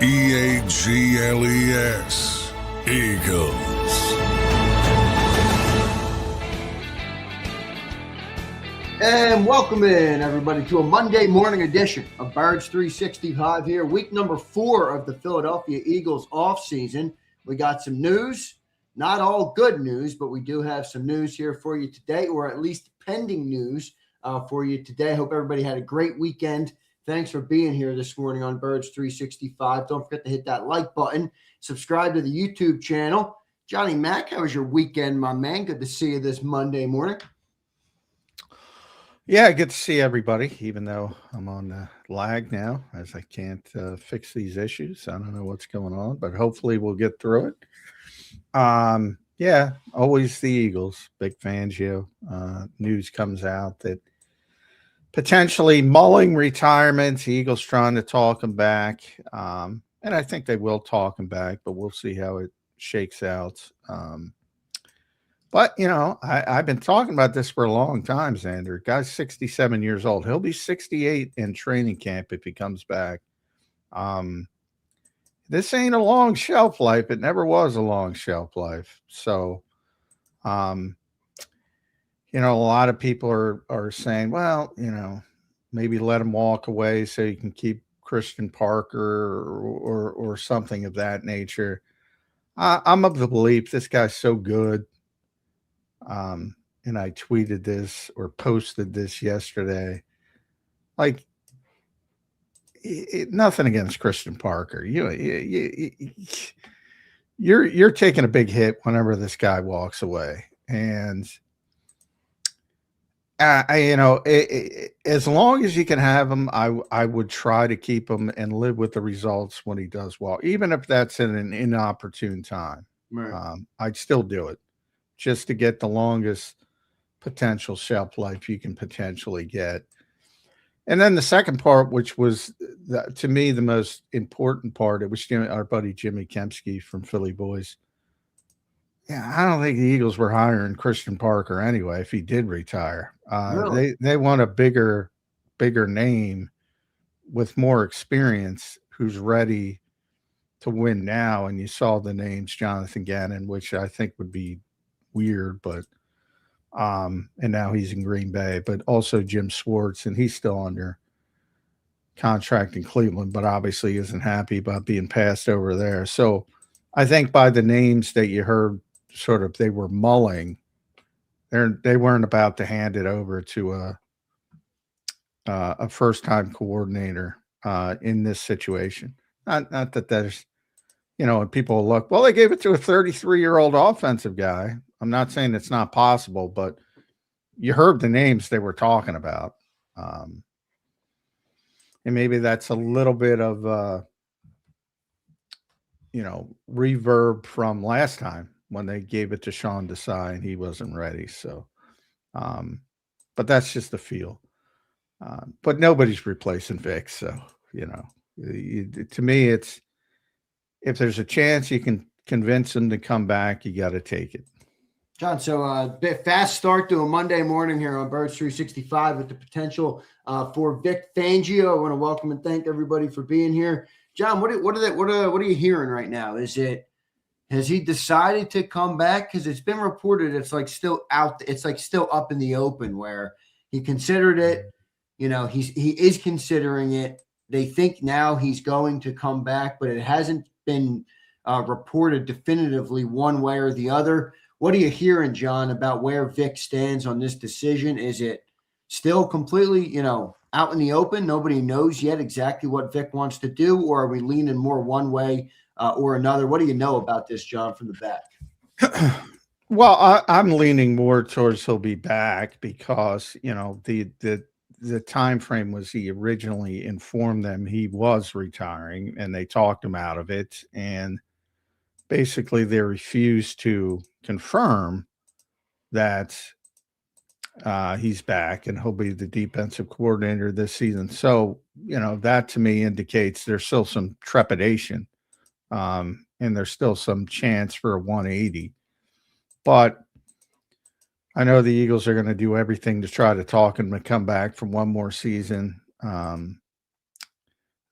Eagles. Eagles. And welcome in, everybody, to a Monday morning edition of Birds 365 here. Week number 4 of the Philadelphia Eagles offseason. We got some news, not all good news, but we do have some news here for you today, or at least pending news for you today. Hope everybody had a great weekend. Thanks for being here this morning on Birds 365. Don't forget to hit that like button. Subscribe to the YouTube channel. Johnny Mac, how was your weekend, my man? Good to see you this Monday morning. Yeah, good to see everybody, even though I'm on lag now, as I can't fix these issues. I don't know what's going on, but hopefully we'll get through it. Yeah, always the Eagles. Vic Fangio. News comes out that potentially mulling retirement. Eagles trying to talk him back. And I think they will talk him back, but we'll see how it shakes out. But, you know, I've been talking about this for a long time, Xander. Guy's 67 years old. He'll be 68 in training camp if he comes back. This ain't a long shelf life. It never was a long shelf life. So, you know, a lot of people are saying, well, you know, maybe let him walk away so you can keep Christian Parker or something of that nature. I'm of the belief this guy's so good. And I tweeted this or posted this yesterday. Like, nothing against Christian Parker. You're taking a big hit whenever this guy walks away, and you know, as long as you can have him, I would try to keep him and live with the results when he does well, even if that's in an inopportune time. Right. I'd still do it, just to get the longest potential shelf life you can potentially get. And then the second part, which was, to me, the most important part, it was our buddy Jimmy Kempski from Philly Boys. Yeah, I don't think the Eagles were hiring Christian Parker anyway if he did retire. Really? They want a bigger name with more experience who's ready to win now. And you saw the names Jonathan Gannon, which I think would be weird, but and now he's in Green Bay, but also Jim Schwartz, and he's still under contract in Cleveland, but obviously isn't happy about being passed over there. So I think by the names that you heard, sort of they were mulling, they weren't about to hand it over to a first-time coordinator in this situation. Not that there's, you know, and people look, well, they gave it to a 33-year-old offensive guy. I'm not saying it's not possible, but you heard the names they were talking about. And maybe that's a little bit of, you know, reverb from last time when they gave it to Sean Desai and he wasn't ready. So, but that's just the feel. But nobody's replacing Vic. So, you know, to me, it's, if there's a chance you can convince him to come back, you got to take it. John, so bit fast start to a Monday morning here on Birds 365 with the potential for Vic Fangio. I want to welcome and thank everybody for being here. John, what are you hearing right now? Has he decided to come back? Because it's been reported it's like still out. It's like still up in the open where he considered it. You know, he is considering it. They think now he's going to come back, but it hasn't been reported definitively one way or the other. What are you hearing, John, about where Vic stands on this decision? Is it still completely, you know, out in the open? Nobody knows yet exactly what Vic wants to do, or are we leaning more one way or another? What do you know about this, John, from the back? Well, I'm leaning more towards he'll be back because, you know, the time frame was he originally informed them he was retiring and they talked him out of it, and basically they refused to confirm that he's back and he'll be the defensive coordinator this season. So, you know, that to me indicates there's still some trepidation and there's still some chance for a 180. But I know the Eagles are going to do everything to try to talk him to come back for one more season.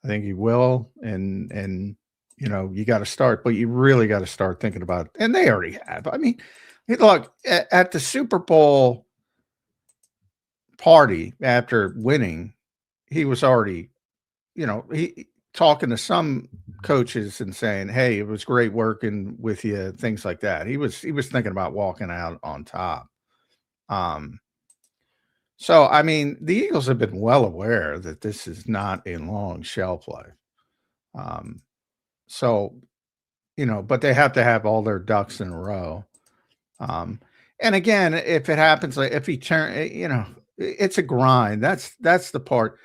I think he will, and you got to start, but you really got to start thinking about it. And they already have. I mean, look at the Super Bowl party after winning, he was already, he talking to some coaches and saying, "Hey, it was great working with you," things like that. He was thinking about walking out on top. So I mean, the Eagles have been well aware that this is not a long shelf life. Um, so but they have to have all their ducks in a row. Um, and again, if it happens, like if he it's a grind. That's the part.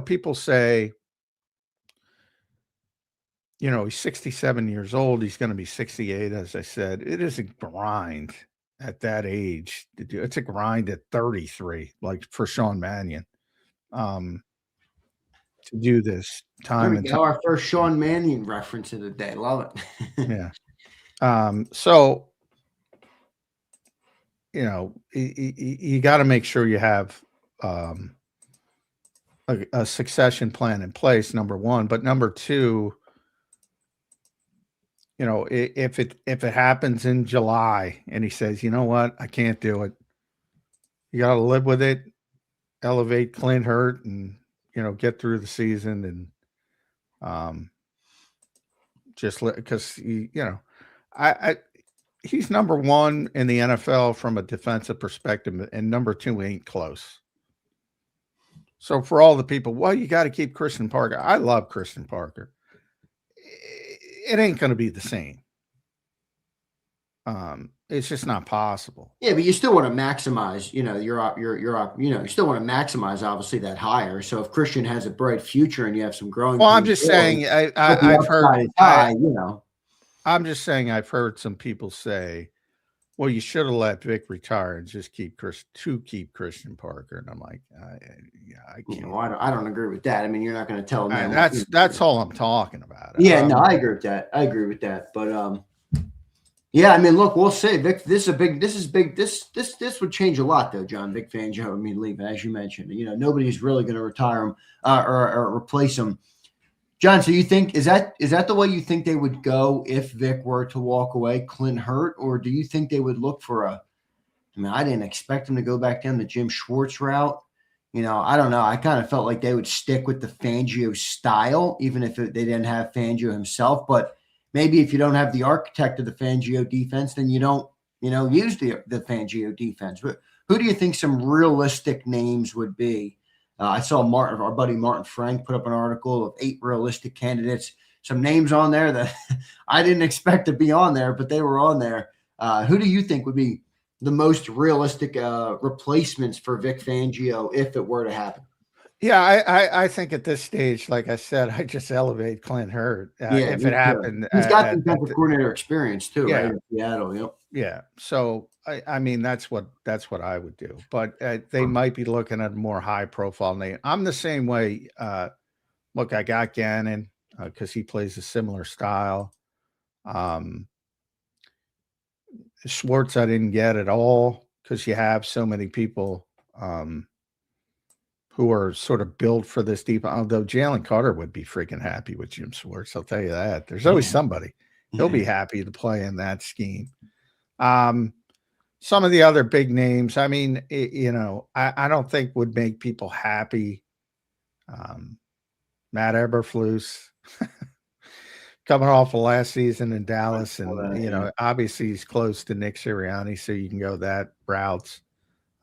People say, he's 67 years old. He's going to be 68. As I said, it is a grind at that age to do. It's a grind at 33, like for Sean Mannion, to do this There time we and go. time. Our first Sean Mannion reference of the day. Love it. Yeah. So you got to make sure you have a succession plan in place, number one. But number two, if it happens in July and he says, "You know what, I can't do it," you got to live with it, elevate Clint Hurt, and get through the season, and just because I he's number one in the NFL from a defensive perspective, and number two ain't close. So for all the people, well, you got to keep Christian Parker. I love Christian Parker. It ain't going to be the same. It's just not possible. Yeah, but you still want to maximize, you still want to maximize obviously that hire. So if Christian has a bright future and you have some growing, well, I'm just saying, I've heard, I'm just saying, I've heard some people say, "Well, you should have let Vic retire and just keep Christian Parker." And I'm like, I can't. I don't agree with that. I mean, you're not going to tell them that's all I'm talking about. Yeah, no, I agree with that. But yeah, I mean, look, we'll see. Vic, this is big. This would change a lot, though, John. Vic Fangio, leaving, as you mentioned. Nobody's really going to retire him or replace him. John, so you think is that the way you think they would go if Vic were to walk away, Clint Hurt, or do you think they would look for I didn't expect him to go back down the Jim Schwartz route. I don't know. I kind of felt like they would stick with the Fangio style, even if they didn't have Fangio himself. But maybe if you don't have the architect of the Fangio defense, then you don't, use the Fangio defense. But who do you think some realistic names would be? I saw our buddy Martin Frank put up an article of 8 realistic candidates, some names on there that I didn't expect to be on there, but they were on there. Who do you think would be the most realistic replacements for Vic Fangio if it were to happen? Yeah, I think at this stage, like I said, I just elevate Clint Hurt. If it happened, he's got defensive coordinator experience too, yeah, right? In Seattle, yep. Yeah. So I mean, that's what I would do. But they might be looking at a more high profile name. I'm the same way. Look, I got Gannon because he plays a similar style. Schwartz, I didn't get at all because you have so many people who are sort of built for this deep. Although Jalen Carter would be freaking happy with Jim Schwartz, I'll tell you that. There's always somebody. He'll be happy to play in that scheme. Some of the other big names, I mean, I don't think would make people happy. Matt Eberflus coming off of last season in Dallas, and obviously he's close to Nick Sirianni, so you can go that routes.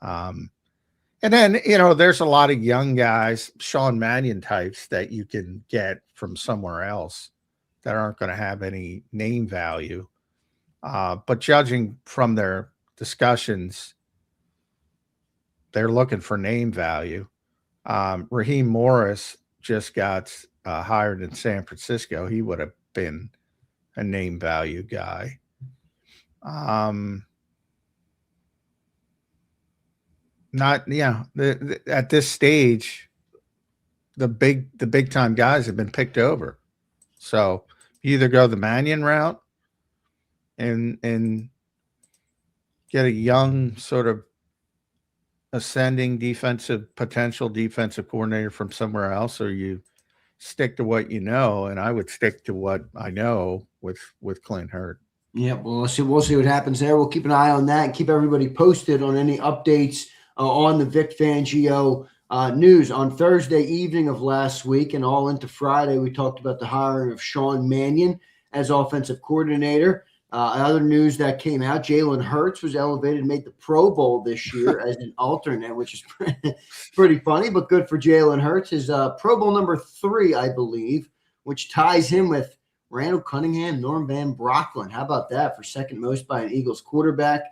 And then there's a lot of young guys, Sean Mannion types that you can get from somewhere else that aren't going to have any name value. But judging from their discussions, they're looking for name value. Raheem Morris just got hired in San Francisco. He would have been a name value guy. At this stage, the big time guys have been picked over. So you either go the Mannion route and get a young sort of ascending potential defensive coordinator from somewhere else, or you stick to what you know, and I would stick to what I know with Clint Hurtt. Yeah, well, we'll see what happens there. We'll keep an eye on that and keep everybody posted on any updates on the Vic Fangio news. On Thursday evening of last week and all into Friday, we talked about the hiring of Sean Mannion as offensive coordinator. Other news that came out, Jalen Hurts was elevated, made the Pro Bowl this year as an alternate, which is pretty funny, but good for Jalen Hurts. His Pro Bowl number 3, I believe, which ties him with Randall Cunningham, Norm Van Brocklin. How about that for second most by an Eagles quarterback?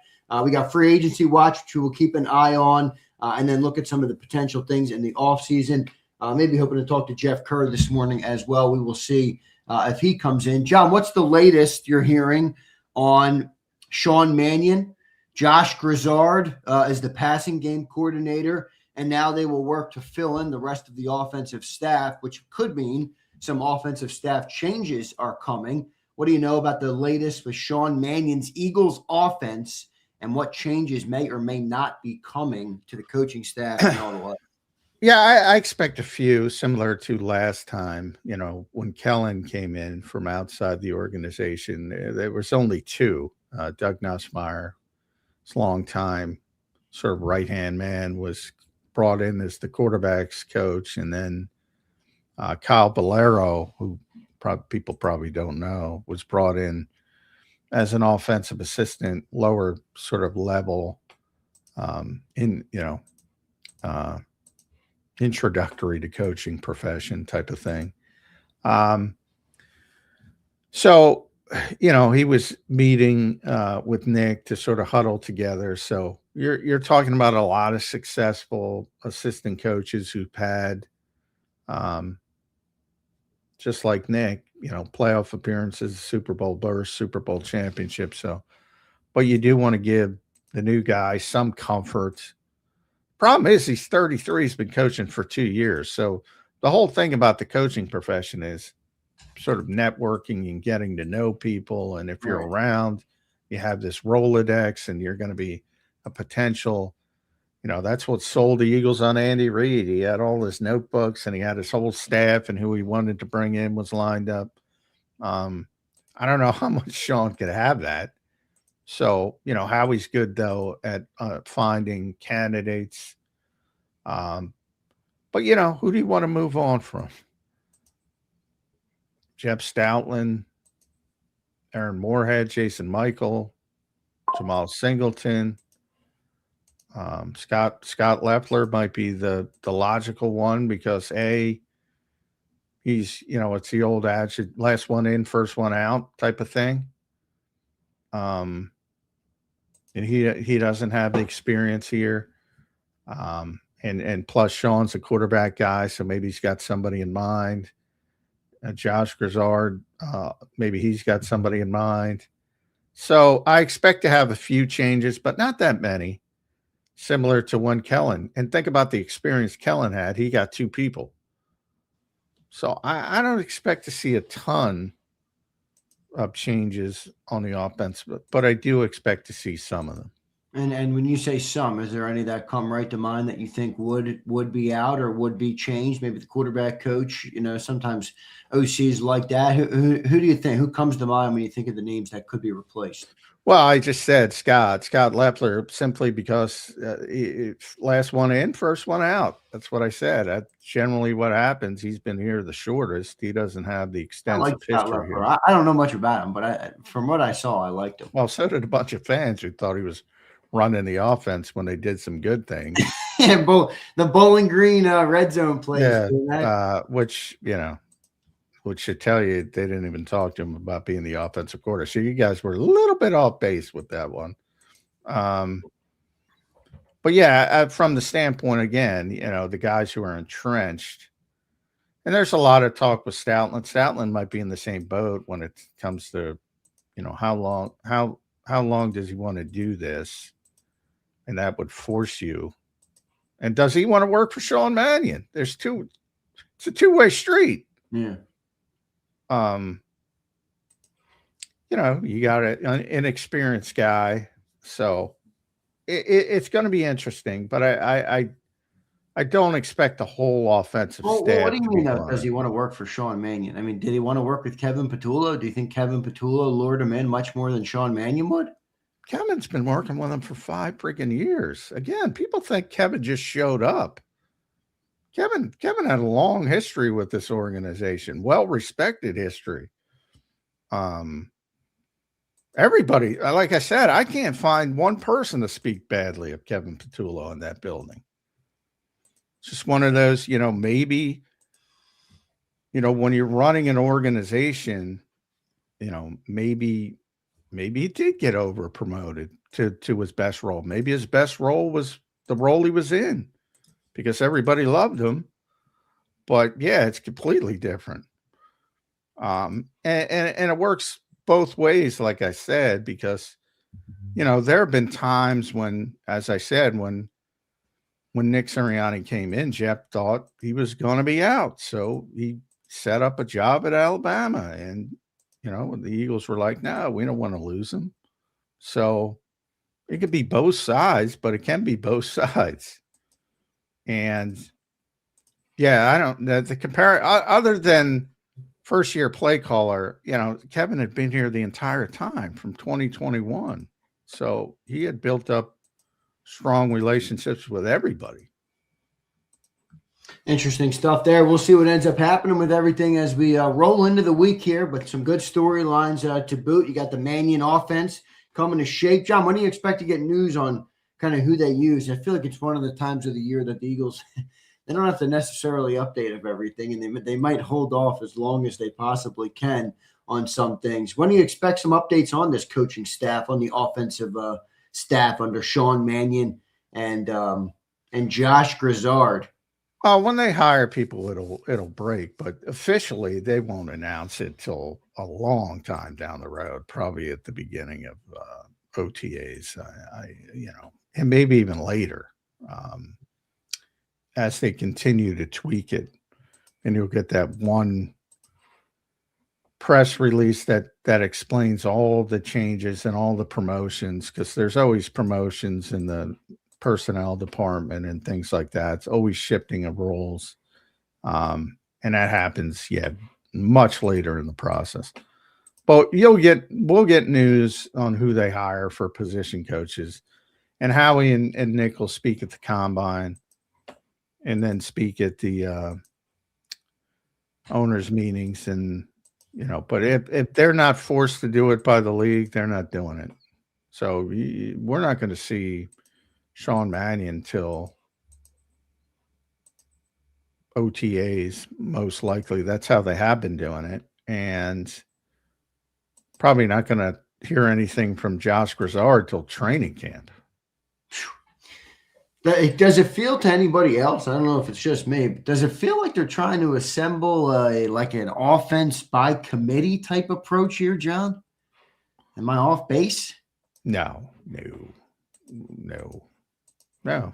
We got free agency watch, which we will keep an eye on, and then look at some of the potential things in the offseason. Maybe hoping to talk to Jeff Kerr this morning as well. We will see if he comes in. John, what's the latest you're hearing on Sean Mannion? Josh Grizzard is the passing game coordinator, and now they will work to fill in the rest of the offensive staff, which could mean some offensive staff changes are coming. What do you know about the latest with Sean Mannion's Eagles offense and what changes may or may not be coming to the coaching staff and all the way? Yeah, I expect a few, similar to last time, when Kellen came in from outside the organization. There was only 2. Doug Nussmeier, his long time sort of right-hand man, was brought in as the quarterback's coach, and then Kyle Bolero, who people probably don't know, was brought in as an offensive assistant, lower sort of level, introductory to coaching profession type of thing. So, he was meeting with Nick to sort of huddle together. So you're talking about a lot of successful assistant coaches who've had, just like Nick, playoff appearances, Super Bowl bursts, Super Bowl championship. So, but you do want to give the new guy some comfort. Problem is, he's 33. He's been coaching for 2 years. So the whole thing about the coaching profession is sort of networking and getting to know people. And if you're around, you have this Rolodex and you're going to be a potential, that's what sold the Eagles on Andy Reid. He had all his notebooks and he had his whole staff, and who he wanted to bring in was lined up. I don't know how much Sean could have that. So, Howie's good, though, at finding candidates. But, who do you want to move on from? Jeff Stoutland, Aaron Moorhead, Jason Michael, Jamal Singleton. Scott Leffler might be the logical one because, A, he's, it's the old adage, last one in, first one out type of thing. And he doesn't have the experience here. And plus Sean's a quarterback guy, so maybe he's got somebody in mind. Josh Grizzard, maybe he's got somebody in mind. So I expect to have a few changes, but not that many, similar to when Kellen. And think about the experience Kellen had. He got 2 people. So I don't expect to see a ton of changes on the offense, but I do expect to see some of them. And when you say some, is there any that come right to mind that you think would be out or would be changed? Maybe the quarterback coach, sometimes OCs like that. Who do you think, who comes to mind when you think of the names that could be replaced? Well, I just said Scott Leffler, simply because last one in, first one out. That's what I said. That's generally what happens. He's been here the shortest. He doesn't have the extensive history here. I don't know much about him, but from what I saw, I liked him. Well, so did a bunch of fans who thought he was running the offense when they did some good things. Yeah, the Bowling Green red zone plays. Yeah, which should tell you they didn't even talk to him about being the offensive coordinator. So you guys were a little bit off base with that one. But yeah, from the standpoint, again, the guys who are entrenched, and there's a lot of talk with Stoutland. Stoutland might be in the same boat when it comes to, how long does he want to do this? And that would force you. And does he want to work for Sean Mannion? It's a 2-way street. Yeah. You got an inexperienced guy, so it's going to be interesting. But I don't expect the whole offensive Well, staff. what do you mean, though? Gone. Does he want to work for Sean Mannion? I mean, did he want to work with Kevin Patullo? Do you think Kevin Patullo lured him in much more than Sean Mannion would? Kevin's been working with him for 5 freaking years. Again, people think Kevin just showed up. Kevin had a long history with this organization, well-respected history. Everybody, like I said, I can't find one person to speak badly of Kevin Patullo in that building. It's just one of those, maybe, when you're running an organization, maybe he did get over promoted to his best role. Maybe his best role was the role he was in because everybody loved him. But yeah, it's completely different. And it works both ways, like I said, because, there have been times when, as I said, when Nick Sirianni came in, Jeff thought he was going to be out. So he set up a job at Alabama. And, the Eagles were like, no, we don't want to lose him. So it could be both sides, but it can be both sides. And yeah, I don't the compare other than first year play caller, Kevin had been here the entire time from 2021. So he had built up strong relationships with everybody. Interesting stuff there. We'll see what ends up happening with everything as we roll into the week here, but some good storylines to boot. You got the Mannion offense coming to shape. John, when do you expect to get news on kind of who they use? I feel like it's one of the times of the year that the Eagles they don't have to necessarily update of everything, and they might hold off as long as they possibly can on some things. When do you expect some updates on this coaching staff, on the offensive staff under Sean Mannion and Josh Grizzard? When they hire people, it'll break, but officially they won't announce it till a long time down the road, probably at the beginning of OTAs. And maybe even later. As they continue to tweak it, and you'll get that one press release that explains all the changes and all the promotions, because there's always promotions in the personnel department and things like that. It's always shifting of roles. And that happens, much later in the process. But we'll get news on who they hire for position coaches, and Howie and Nick will speak at the combine and then speak at the owners' meetings. And, but if they're not forced to do it by the league, they're not doing it. So we're not going to see Sean Mannion till OTAs, most likely. That's how they have been doing it. And probably not going to hear anything from Josh Grizzard till training camp. Does it feel to anybody else? I don't know if it's just me, but does it feel like they're trying to assemble an offense by committee type approach here, John? Am I off base? No. No,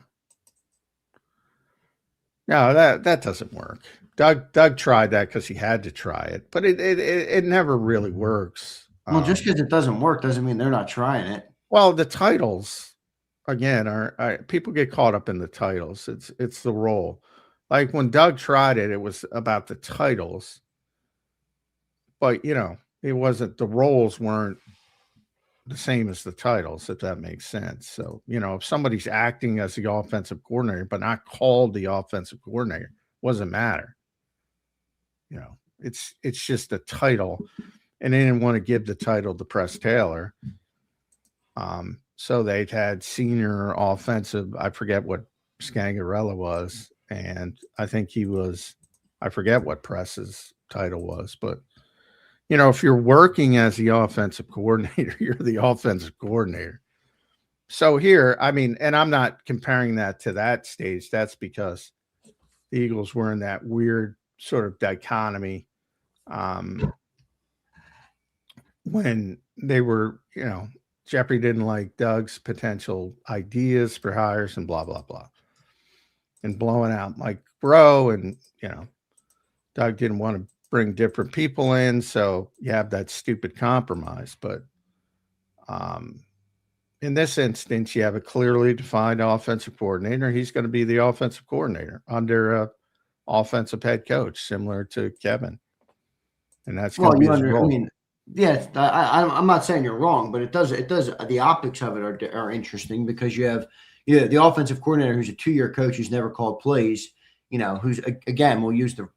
that doesn't work. Doug tried that because he had to try it, but it never really works. Well, just because it doesn't work doesn't mean they're not trying it. Well, the titles again are people get caught up in the titles. It's the role. Like when Doug tried it, it was about the titles, but it wasn't. The roles weren't the same as the titles, if that makes sense. So if somebody's acting as the offensive coordinator but not called the offensive coordinator, doesn't matter. It's just a title, and they didn't want to give the title to Press Taylor. So they'd had senior offensive, I forget what Scangarella was, and I think he was, I forget what Press's title was, but if you're working as the offensive coordinator, you're the offensive coordinator. So here, and I'm not comparing that to that stage. That's because the Eagles were in that weird sort of dichotomy when they were, Jeffrey didn't like Doug's potential ideas for hires and blah, blah, blah. And blowing out Mike Rowe, and, Doug didn't want to bring different people in. So you have that stupid compromise. But in this instance, you have a clearly defined offensive coordinator. He's going to be the offensive coordinator under a offensive head coach, similar to Kevin. And that's going to be his role. I mean, yeah, I'm not saying you're wrong, but it does. The optics of it are interesting because you have the offensive coordinator who's a 2-year coach who's never called plays. Who's, again, we'll use the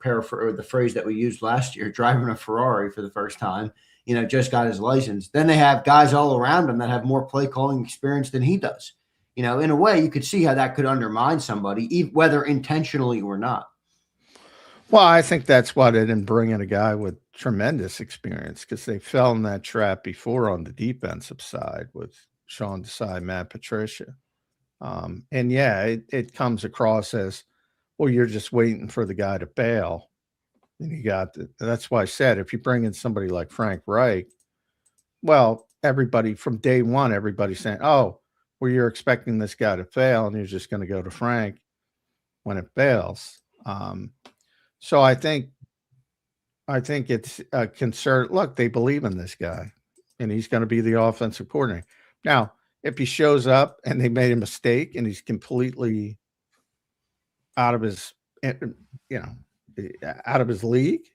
phrase that we used last year, driving a Ferrari for the first time. Just got his license. Then they have guys all around him that have more play calling experience than he does. In a way, you could see how that could undermine somebody, whether intentionally or not. Well, I think that's why they didn't bring in a guy with tremendous experience, because they fell in that trap before on the defensive side with Sean Desai, Matt Patricia. And yeah, it comes across as, well, you're just waiting for the guy to bail. And that's why I said, if you bring in somebody like Frank Reich, well, everybody from day one, everybody's saying, oh, well, you're expecting this guy to fail and you're just going to go to Frank when it fails. So I think it's a concern. Look, they believe in this guy and he's going to be the offensive coordinator. Now, if he shows up and they made a mistake and he's completely out of his, out of his league,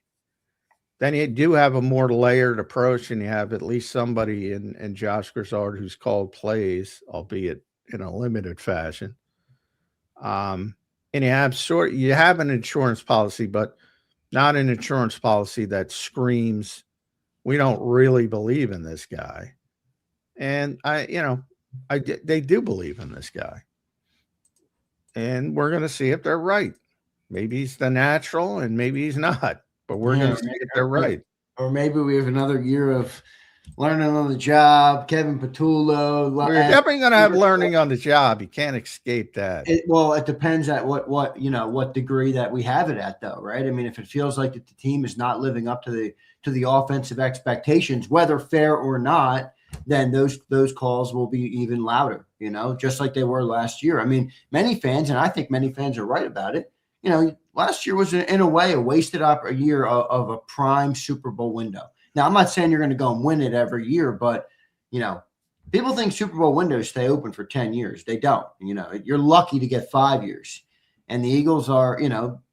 then you do have a more layered approach, and you have at least somebody in Josh Grizzard who's called plays, albeit in a limited fashion. And you have an insurance policy, but not an insurance policy that screams, we don't really believe in this guy. And they do believe in this guy. And we're going to see if they're right. Maybe he's the natural and maybe he's not, but we're going to see if they're right. Or maybe we have another year of learning on the job. Kevin Patullo. We're definitely going to have learning on the job. You can't escape that. It depends at what degree that we have it at, though, right? I mean, if it feels like that the team is not living up to the offensive expectations, whether fair or not, then those calls will be even louder, just like they were last year. I mean, many fans, and I think many fans are right about it, last year was in a way a wasted year of a prime Super Bowl window. Now, I'm not saying you're going to go and win it every year, but, people think Super Bowl windows stay open for 10 years. They don't. You're lucky to get 5 years. And the Eagles are,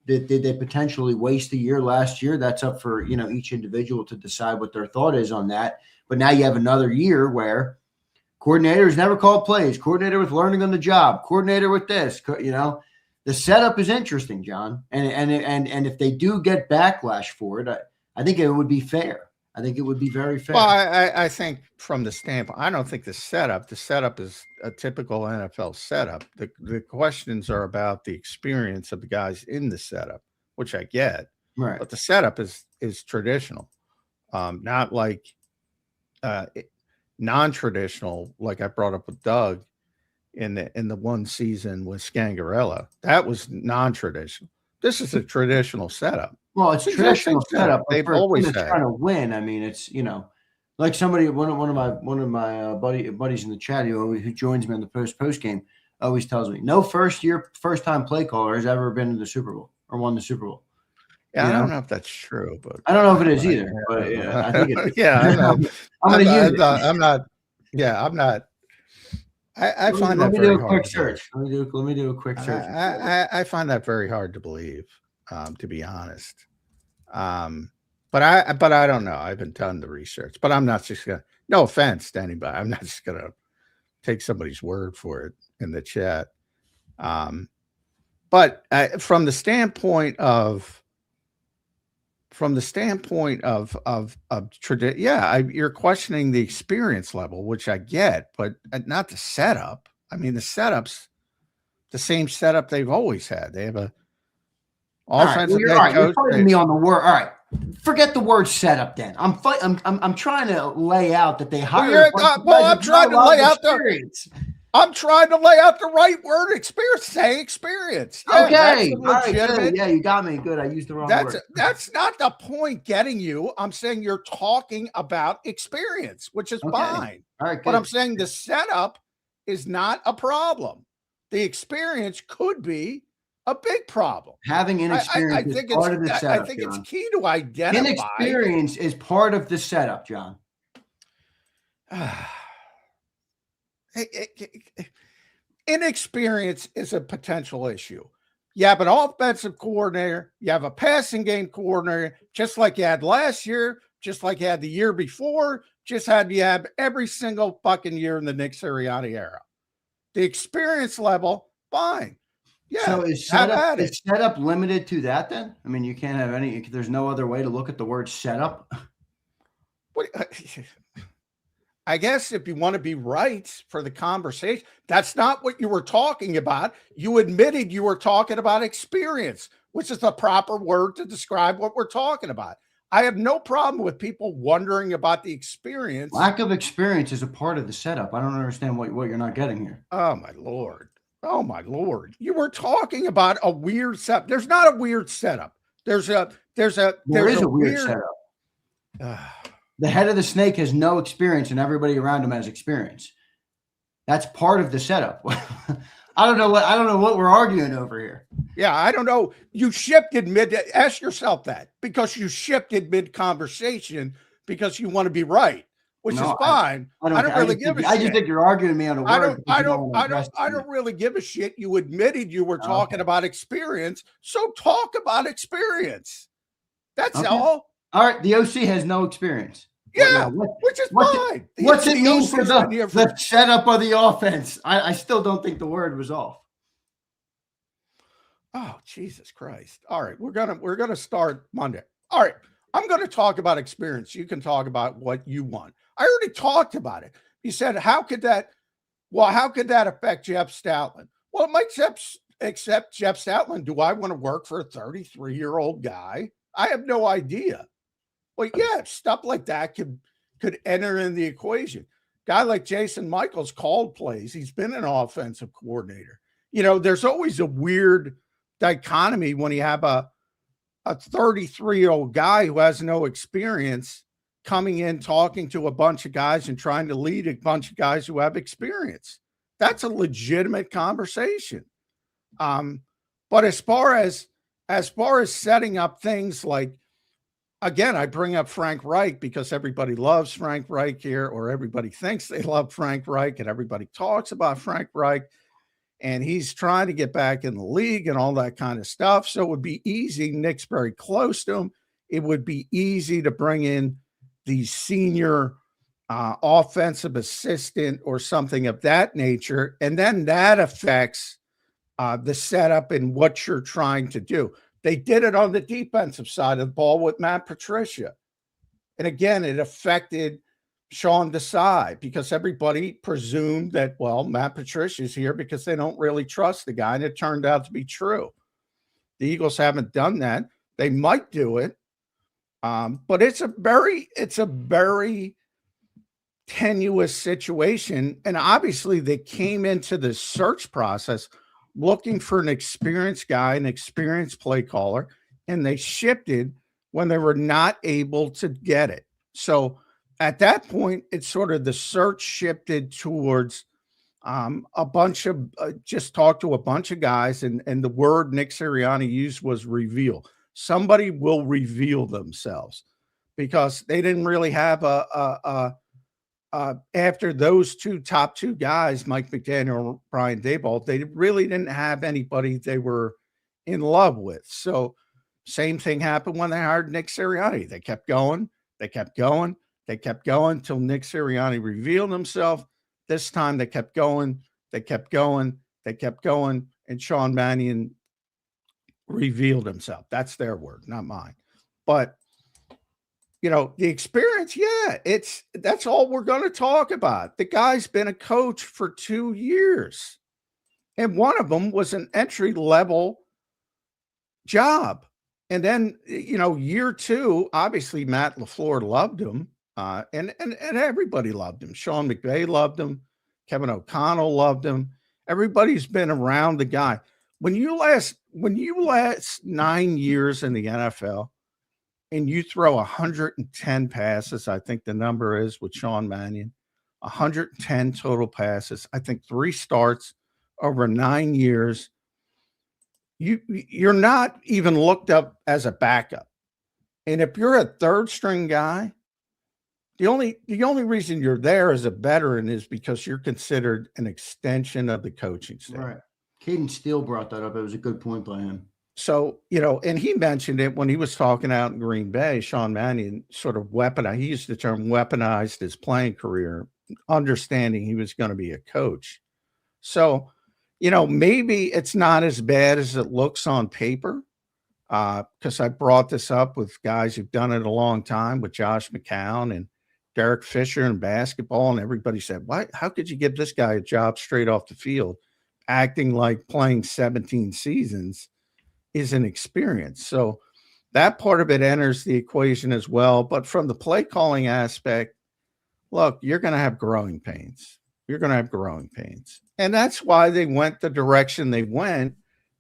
did they potentially waste a year last year? That's up for, each individual to decide what their thought is on that. But now you have another year where coordinators never called plays, coordinator with learning on the job, coordinator with this, the setup is interesting, John. And if they do get backlash for it, I think it would be fair. I think it would be very fair. Well, I think from the standpoint, I don't think the setup is a typical NFL setup. The questions are about the experience of the guys in the setup, which I get. Right. But the setup is traditional, not like non-traditional, like I brought up with Doug in the one season with Scangarella. That was non-traditional. This is a traditional setup. Well, it's a traditional setup. They've always had. Trying to win. I mean, it's like somebody, one of my buddies in the chat who joins me on the post game always tells me no first time play caller has ever been to the Super Bowl or won the Super Bowl. Yeah, I don't know if that's true, but I don't know if it is either. But I think it is. Yeah, I'm not. I find that very hard. Let me do a quick search. I find that very hard to believe, to be honest. But I don't know. I haven't done the research, but I'm not just gonna. No offense to anybody. I'm not just gonna take somebody's word for it in the chat. But from the standpoint of tradition, you're questioning the experience level, which I get, but not the setup. I mean, the setup's the same setup they've always had. They have a offensive head coach. You're fighting me on the word. All right, forget the word setup. Then I'm trying to lay out that they hired. I'm trying to lay out experience. I'm trying to lay out the right word. Experience. Say experience. Yeah, okay. All right, good. Yeah, you got me. Good. I used the wrong word. That's not the point getting you. I'm saying you're talking about experience, which is fine. All right. Good. But I'm saying the setup is not a problem. The experience could be a big problem. Having inexperience is part of the setup. I think it's key to identify. Inexperience is part of the setup, John. inexperience is a potential issue. You have an offensive coordinator, you have a passing game coordinator, just like you had last year, just like you had the year before, just had you have every single fucking year in the Nick Sirianni era. The experience level, fine. Yeah. So is setup limited to that then? I mean, you can't have any, there's no other way to look at the word setup. What, I guess if you want to be right for the conversation, that's not what you were talking about. You admitted you were talking about experience, which is the proper word to describe what we're talking about. I have no problem with people wondering about the experience. Lack of experience is a part of the setup. I don't understand what you're not getting here. Oh, my Lord. Oh, my Lord. You were talking about a weird setup. There's not a weird setup. There is a weird setup. The head of the snake has no experience and everybody around him has experience. That's part of the setup. I don't know what we're arguing over here. Yeah, I don't know. You shifted ask yourself that, because you shifted mid-conversation because you want to be right, which is fine. I don't really give a shit. I just think you're arguing me on a word. I don't really give a shit. You admitted you were talking about experience, so talk about experience. That's all. All right, the OC has no experience. Yeah, which is fine. What's it mean for the setup of the offense? I still don't think the word was off. Oh, Jesus Christ. All right, we're gonna start Monday. All right, I'm gonna talk about experience. You can talk about what you want. I already talked about it. You said, how could that affect Jeff Stoutland? Well, it might accept Jeff Stoutland. Do I want to work for a 33-year-old guy? I have no idea. Well, yeah, stuff like that could enter in the equation. Guy like Jason Michaels called plays. He's been an offensive coordinator. You know, there's always a weird dichotomy when you have a 33-year-old guy who has no experience coming in, talking to a bunch of guys and trying to lead a bunch of guys who have experience. That's a legitimate conversation. But as far as setting up things like, again, I bring up Frank Reich because everybody loves Frank Reich here, or everybody thinks they love Frank Reich, and everybody talks about Frank Reich, and he's trying to get back in the league and all that kind of stuff. So it would be easy. Nick's very close to him. It would be easy to bring in the senior offensive assistant or something of that nature, and then that affects the setup and what you're trying to do. They did it on the defensive side of the ball with Matt Patricia. And again, it affected Sean Desai because everybody presumed that, well, Matt Patricia's here because they don't really trust the guy. And it turned out to be true. The Eagles haven't done that. They might do it. But it's a very tenuous situation. And obviously they came into the search process looking for an experienced guy, an experienced play caller, and they shifted when they were not able to get it. So at that point, it's sort of the search shifted towards a bunch of just talk to a bunch of guys, and the word Nick Sirianni used was reveal. Somebody will reveal themselves because they didn't really have after those top two guys, Mike McDaniel and Brian Daboll, they really didn't have anybody they were in love with. So same thing happened when they hired Nick Sirianni. They kept going until Nick Sirianni revealed himself. This time they kept going, and Sean Mannion revealed himself. That's their word, not mine. But you know, the experience, yeah, that's all we're going to talk about. The guy's been a coach for 2 years, and one of them was an entry-level job. And then, you know, year two, obviously Matt LaFleur loved him, and everybody loved him. Sean McVay loved him. Kevin O'Connell loved him. Everybody's been around the guy. When you last 9 years in the NFL, and you throw 110 passes, I think the number is with Sean Mannion, 110 total passes. I think 3 starts over 9 years. You're not even looked up as a backup. And if you're a third string guy, The only reason you're there as a veteran is because you're considered an extension of the coaching staff. Right. Caden Steele brought that up. It was a good point by him. So, and he mentioned it when he was talking out in Green Bay. Sean Mannion sort of weaponized. He used the term weaponized his playing career, understanding he was going to be a coach. So, maybe it's not as bad as it looks on paper. Because I brought this up with guys who've done it a long time, with Josh McCown and Derek Fisher in basketball, and everybody said, "Why? How could you give this guy a job straight off the field, acting like playing 17 seasons is an experience?" So that part of it enters the equation as well. But from the play calling aspect, look, you're going to have growing pains. And that's why they went the direction they went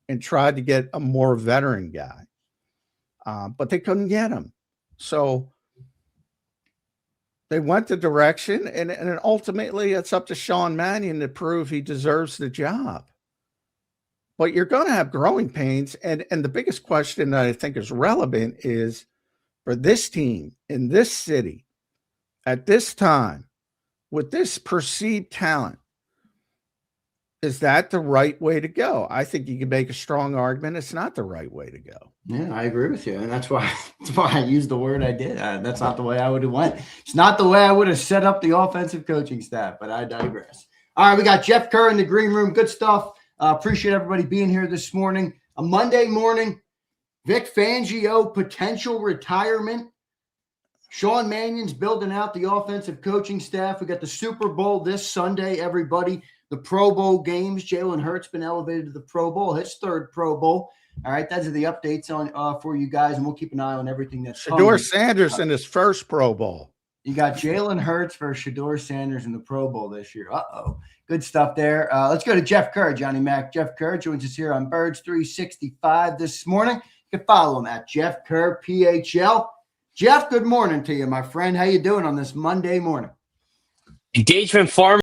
and tried to get a more veteran guy. But they couldn't get him. So they went the direction, and ultimately it's up to Sean Mannion to prove he deserves the job. But you're going to have growing pains. And the biggest question that I think is relevant is, for this team in this city at this time with this perceived talent, is that the right way to go? I think you can make a strong argument it's not the right way to go. Yeah, I agree with you. And that's why I used the word I did. That's not the way I would have went. It's not the way I would have set up the offensive coaching staff, but I digress. All right, we got Jeff Kerr in the green room. Good stuff. Appreciate everybody being here this morning. A Monday morning, Vic Fangio, potential retirement. Sean Mannion's building out the offensive coaching staff. We got the Super Bowl this Sunday, everybody. The Pro Bowl games. Jalen Hurts been elevated to the Pro Bowl, his third Pro Bowl. All right, those are the updates on for you guys, and we'll keep an eye on everything that's Shedeur Sanders in his first Pro Bowl. You got Jalen Hurts versus Shedeur Sanders in the Pro Bowl this year. Good stuff there. Let's go to Jeff Kerr, Johnny Mac. Jeff Kerr joins us here on Birds 365 this morning. You can follow him at Jeff Kerr PHL. Jeff, good morning to you, my friend. How you doing on this Monday morning? Engagement Farm